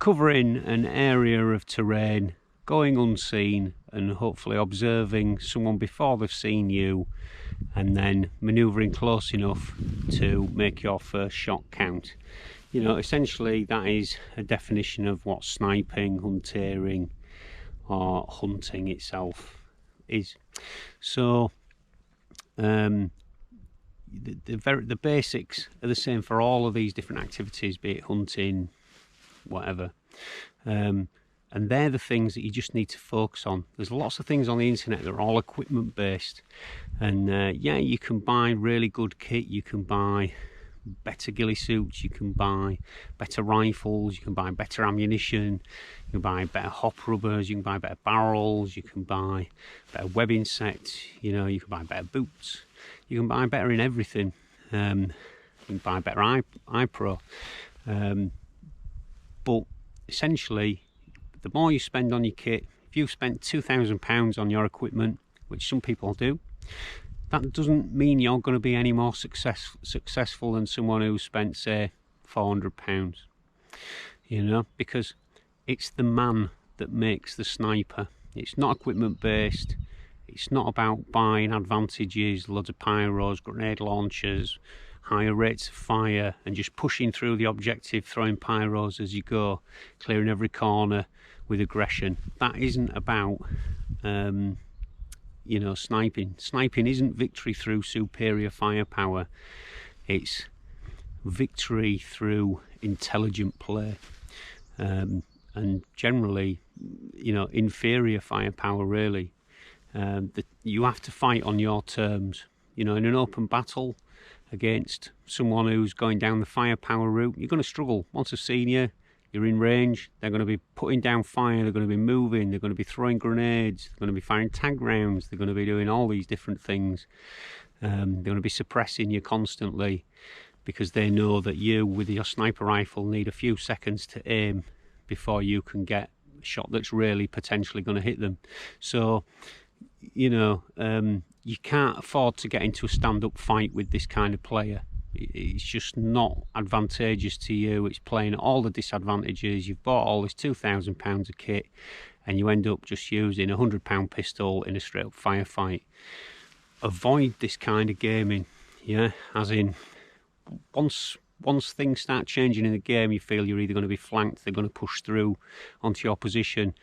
covering an area of terrain, going unseen, and hopefully observing someone before they've seen you, and then manoeuvring close enough to make your first shot count. You know, essentially that is a definition of what sniping, hunteering, or hunting itself is. So the basics are the same for all of these different activities, be it hunting, whatever. And they're the things that you just need to focus on. There's lots of things on the internet that are all equipment based, and yeah, you can buy really good kit, you can buy better ghillie suits, you can buy better rifles, you can buy better ammunition, you can buy better hop rubbers, you can buy better barrels, you can buy better webbing sets, you know, you can buy better boots, you can buy better in everything. You can buy better iPro, but essentially the more you spend on your kit, if you've spent £2,000 on your equipment, which some people do, that doesn't mean you're going to be any more successful than someone who spent, say, £400. You know, because it's the man that makes the sniper. It's not equipment based. It's not about buying advantages, loads of pyros, grenade launchers, higher rates of fire, and just pushing through the objective, throwing pyros as you go, clearing every corner with aggression. That isn't about you know, sniping. Sniping isn't victory through superior firepower. It's victory through intelligent play, and generally, you know, inferior firepower really. That you have to fight on your terms. You know, in an open battle against someone who's going down the firepower route, you're going to struggle. Once they've seen you, you're in range, they're going to be putting down fire, they're going to be moving, they're going to be throwing grenades, they're going to be firing tag rounds, they're going to be doing all these different things. They're going to be suppressing you constantly because they know that you, with your sniper rifle, need a few seconds to aim before you can get a shot that's really potentially going to hit them. So, you know, you can't afford to get into a stand-up fight with this kind of player. It's just not advantageous to you. It's playing at all the disadvantages. You've bought all this £2,000 of kit and you end up just using a £100 pistol in a straight up firefight. Avoid this kind of gaming, yeah, as in once things start changing in the game, you feel you're either going to be flanked, they're going to push through onto your position,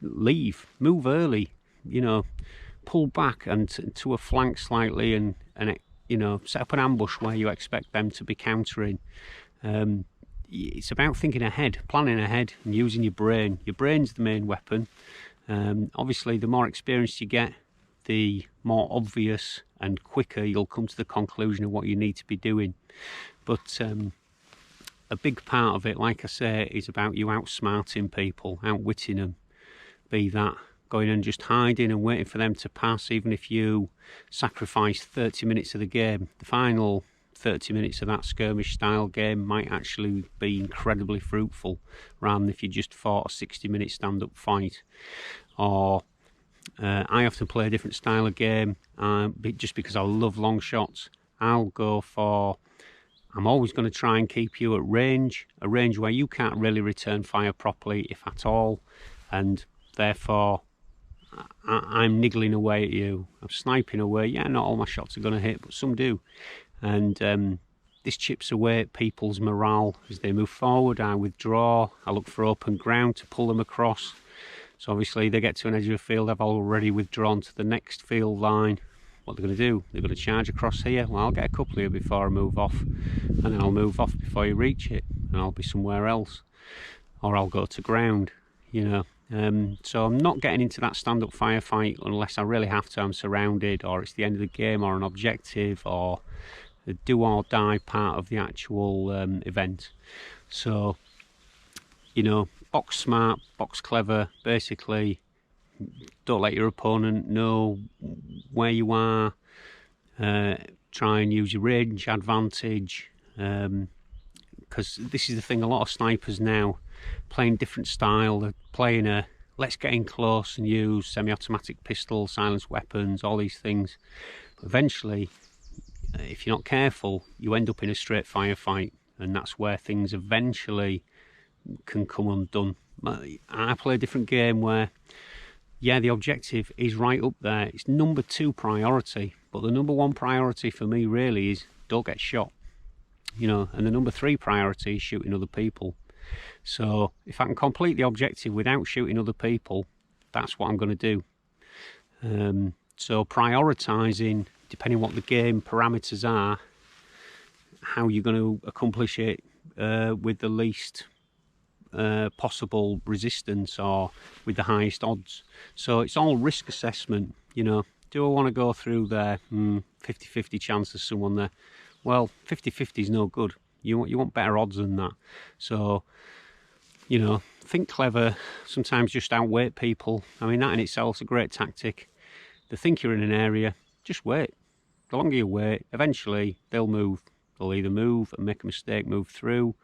leave, move early, you know, pull back and to a flank slightly, and you know, set up an ambush where you expect them to be countering. It's about thinking ahead, planning ahead, and using your brain. Your brain's the main weapon. Obviously, the more experience you get, the more obvious and quicker you'll come to the conclusion of what you need to be doing. But a big part of it, like I say, is about you outsmarting people, outwitting them. Be that going and just hiding and waiting for them to pass, even if you sacrifice 30 minutes of the game. The final 30 minutes of that skirmish style game might actually be incredibly fruitful, rather than if you just fought a 60-minute stand-up fight. Or I often play a different style of game, just because I love long shots. I'm always going to try and keep you at range, a range where you can't really return fire properly, if at all, and therefore I'm niggling away at you. I'm sniping away. Yeah, not all my shots are going to hit, but some do. And this chips away at people's morale as they move forward. I withdraw. I look for open ground to pull them across. So obviously they get to an edge of the field. I've already withdrawn to the next field line. What they're going to do? They're going to charge across here. Well, I'll get a couple here before I move off, and then I'll move off before you reach it, and I'll be somewhere else, or I'll go to ground, you know. So I'm not getting into that stand-up firefight unless I really have to. I'm surrounded, or it's the end of the game, or an objective, or the do or die part of the actual event. So, you know, box smart, box clever. Basically, don't let your opponent know where you are. Try and use your range advantage, because this is the thing. A lot of snipers now playing different style. They're playing a let's get in close and use semi-automatic pistols, silenced weapons, all these things. Eventually, if you're not careful, you end up in a straight firefight, and that's where things eventually can come undone. I play a different game where, yeah, the objective is right up there. It's number 2 priority, but the number 1 priority for me really is don't get shot, you know, and the number 3 priority is shooting other people. So if I can complete the objective without shooting other people, that's what I'm going to do. So prioritising, depending on what the game parameters are, how you're going to accomplish it with the least possible resistance or with the highest odds. So it's all risk assessment, you know. Do I want to go through there? 50-50 chance of someone there. Well, 50-50 is no good. You want better odds than that. So, you know, think clever. Sometimes just outweight people. I mean, that in itself is a great tactic. They think you're in an area, just wait. The longer you wait, eventually they'll move. They'll either move and make a mistake, move through,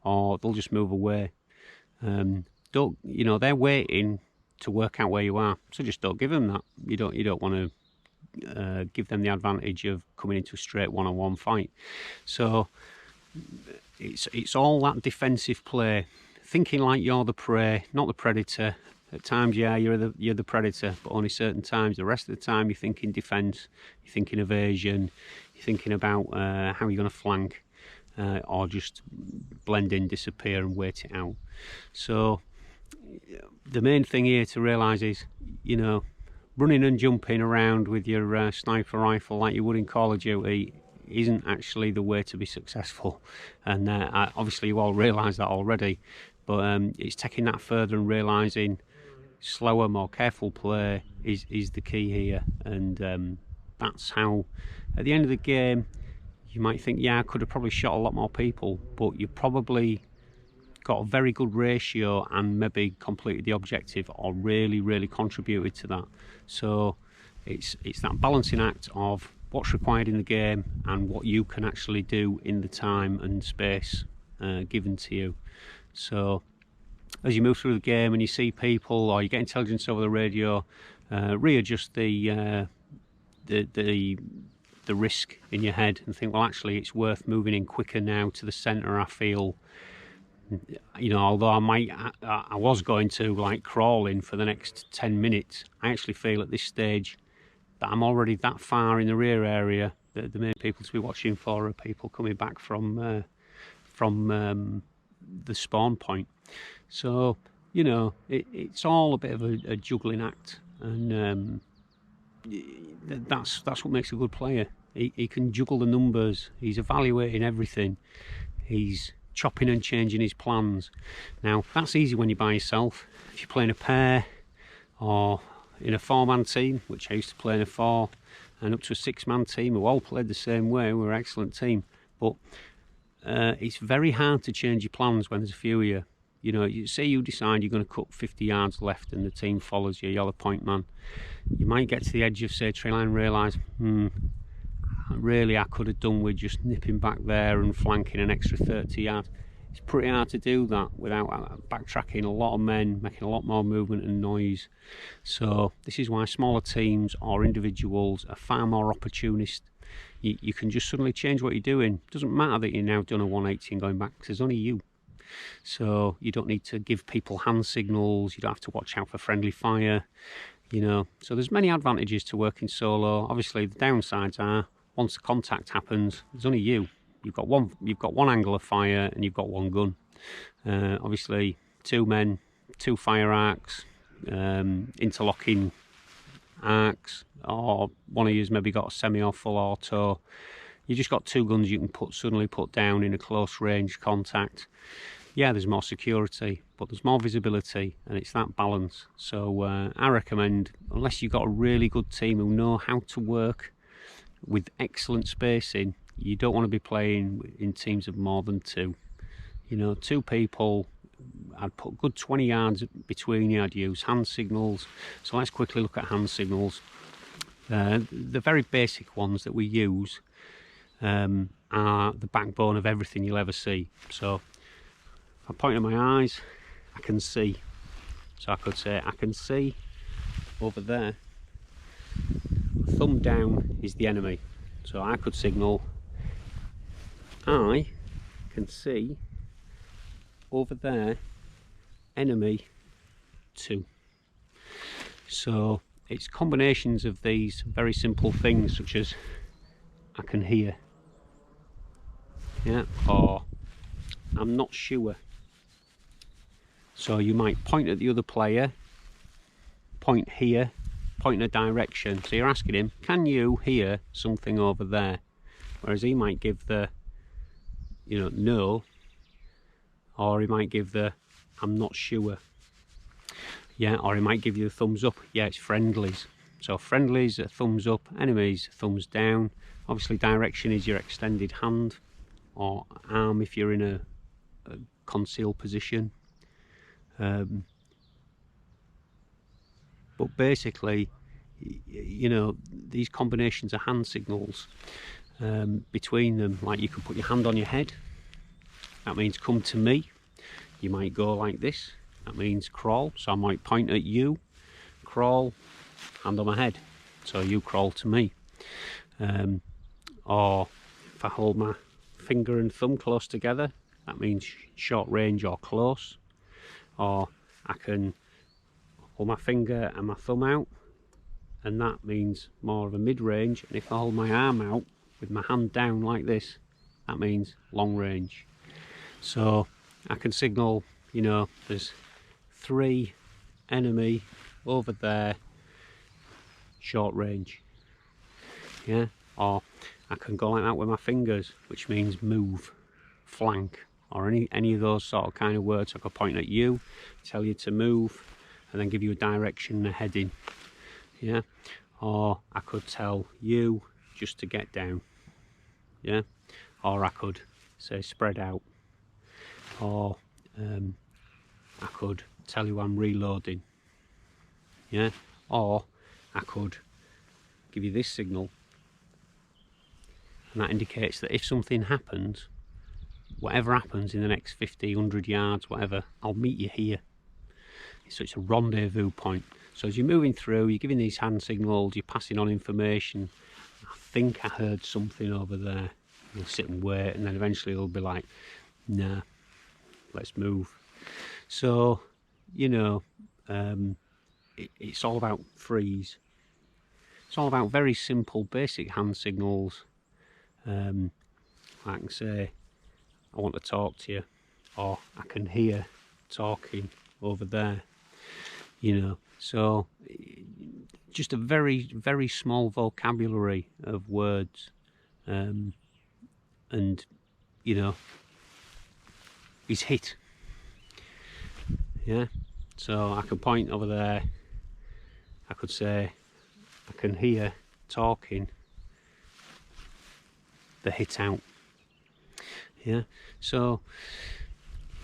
or they'll just move away. Don't, you know, they're waiting to work out where you are, so just don't give them that. You don't want to give them the advantage of coming into a straight one-on-one fight. So it's all that defensive play, thinking like you're the prey, not the predator. At times, yeah, you're the predator, but only certain times. The rest of the time, you're thinking defence, you're thinking evasion, you're thinking about how you're going to flank, or just blend in, disappear, and wait it out. So the main thing here to realise is, you know, running and jumping around with your sniper rifle like you would in Call of Duty isn't actually the way to be successful. And obviously, you all realise that already, but it's taking that further and realising slower, more careful play is the key here. And that's how, at the end of the game, you might think, yeah, I could have probably shot a lot more people, but you probably got a very good ratio and maybe completed the objective or really contributed to that. So it's that balancing act of what's required in the game and what you can actually do in the time and space given to you. So as you move through the game and you see people or you get intelligence over the radio, readjust the risk in your head and think, well, actually it's worth moving in quicker now to the centre. I feel, you know, although I was going to like crawl in for the next 10 minutes, I actually feel at this stage that I'm already that far in the rear area that the main people to be watching for are people coming back from the spawn point. So, you know, it's all a bit of a juggling act, and that's what makes a good player. He can juggle the numbers, he's evaluating everything, he's chopping and changing his plans. Now, that's easy when you're by yourself. If you're playing a pair or in a 4-man team, which I used to play in a 4, and up to a 6-man team who all played the same way, we're an excellent team. But it's very hard to change your plans when there's a few of you. You know, you say you decide you're going to cut 50 yards left and the team follows you, you're the point man. You might get to the edge of, say, tree line and realise, really I could have done with just nipping back there and flanking an extra 30 yards. It's pretty hard to do that without backtracking a lot of men, making a lot more movement and noise. So this is why smaller teams or individuals are far more opportunist. You can just suddenly change what you're doing. It doesn't matter that you're now done a 180 and going back, because there's only you. So you don't need to give people hand signals, you don't have to watch out for friendly fire, you know. So there's many advantages to working solo. Obviously the downsides are, once the contact happens, there's only you. You've got one angle of fire and you've got one gun. Obviously 2 men, 2 fire arcs, interlocking arcs, or one of you's maybe got a semi or full auto. You just got 2 guns you can suddenly put down in a close range contact. Yeah, there's more security, but there's more visibility, and it's that balance. So I recommend, unless you've got a really good team who know how to work with excellent spacing, you don't want to be playing in teams of more than 2. You know, 2 people, I'd put a good 20 yards between you. I'd use hand signals. So let's quickly look at hand signals. The very basic ones that we use are the backbone of everything you'll ever see. So if I point at my eyes, I can see. So I could say, I can see over there. Thumb down is the enemy. So I could signal, I can see over there enemy 2. So it's combinations of these very simple things, such as I can hear, yeah, or I'm not sure. So you might point at the other player, point here, point in a direction. So you're asking him, can you hear something over there? Whereas he might give the, you know, no, or he might give the, I'm not sure. Yeah, or he might give you a thumbs up. Yeah, it's friendlies. So friendlies, a thumbs up, enemies, thumbs down. Obviously direction is your extended hand or arm if you're in a concealed position. But basically, you know, these combinations of hand signals, between them, like you can put your hand on your head, that means come to me. You might go like this, that means crawl. So I might point at you, crawl, hand on my head, so you crawl to me. Or if I hold my finger and thumb close together, that means short range or close. Or I can hold my finger and my thumb out, and that means more of a mid-range. And if I hold my arm out with my hand down like this, that means long range. So I can signal, you know, there's 3 enemy over there, short range. Yeah, or I can go like that with my fingers, which means move, flank, or any of those sort of kind of words. I could point at you, tell you to move, and then give you a direction and a heading. Yeah, or I could tell you just to get down. Yeah, or I could say spread out, or I could tell you I'm reloading. Yeah, or I could give you this signal, and that indicates that if something happens, whatever happens in the next 50, 100 yards, whatever, I'll meet you here. So it's a rendezvous point. So as you're moving through, you're giving these hand signals, you're passing on information. I think I heard something over there. You'll sit and wait, and then eventually it'll be like, nah, let's move. So, you know, it's all about freeze. It's all about very simple, basic hand signals. I can say, I want to talk to you, or I can hear talking over there, you know. So just a very, very small vocabulary of words, and, you know, he's hit. Yeah, so I can point over there, I could say, I can hear talking, the hit out. Yeah, so,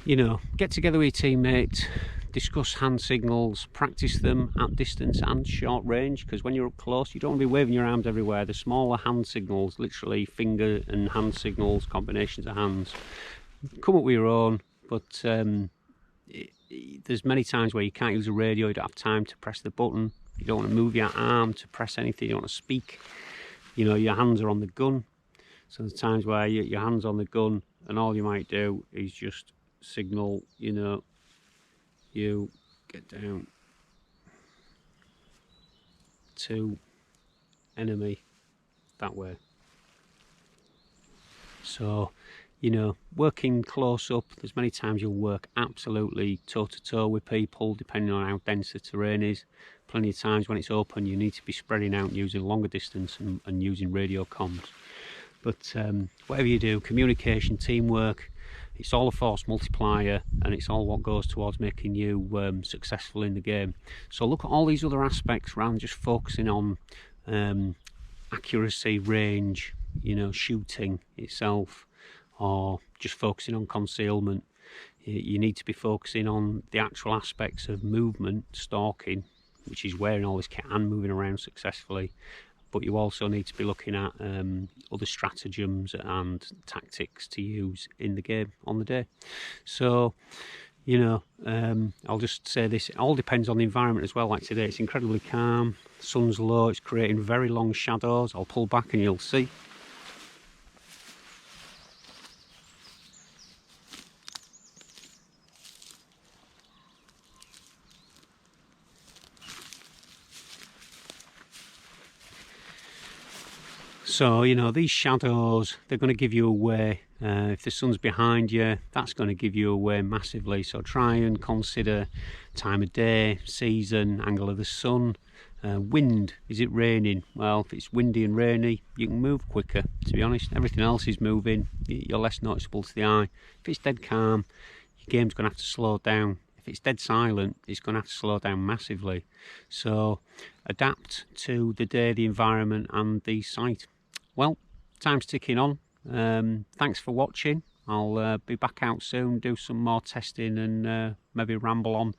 you know, get together with your teammates, discuss hand signals, practice them at distance and short range, because when you're up close you don't want to be waving your arms everywhere. The smaller hand signals, literally finger and hand signals, combinations of hands, come up with your own. But there's many times where you can't use a radio, you don't have time to press the button, you don't want to move your arm to press anything, you don't want to speak, you know, your hands are on the gun. So there's times where your hand's on the gun and all you might do is just signal, you know, you get down to enemy that way. So, you know, working close up, there's many times you'll work absolutely toe to toe with people, depending on how dense the terrain is. Plenty of times when it's open you need to be spreading out using longer distance and using radio comms. But whatever you do, communication, teamwork, it's all a force multiplier, and it's all what goes towards making you successful in the game. So look at all these other aspects rather than just focusing on accuracy, range, you know, shooting itself, or just focusing on concealment. You need to be focusing on the actual aspects of movement, stalking, which is wearing all this kit and moving around successfully. But you also need to be looking at other stratagems and tactics to use in the game on the day. So, you know, I'll just say this, it all depends on the environment as well. Like today, it's incredibly calm, the sun's low, it's creating very long shadows. I'll pull back and you'll see. So, you know, these shadows, they're going to give you away. If the sun's behind you, that's going to give you away massively. So try and consider time of day, season, angle of the sun, wind. Is it raining? Well, if it's windy and rainy, you can move quicker, to be honest. Everything else is moving, you're less noticeable to the eye. If it's dead calm, your game's going to have to slow down. If it's dead silent, it's going to have to slow down massively. So adapt to the day, the environment and the site. Well, time's ticking on. Thanks for watching. I'll be back out soon, do some more testing and maybe ramble on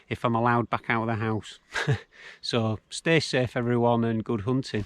if I'm allowed back out of the house. So stay safe everyone and good hunting.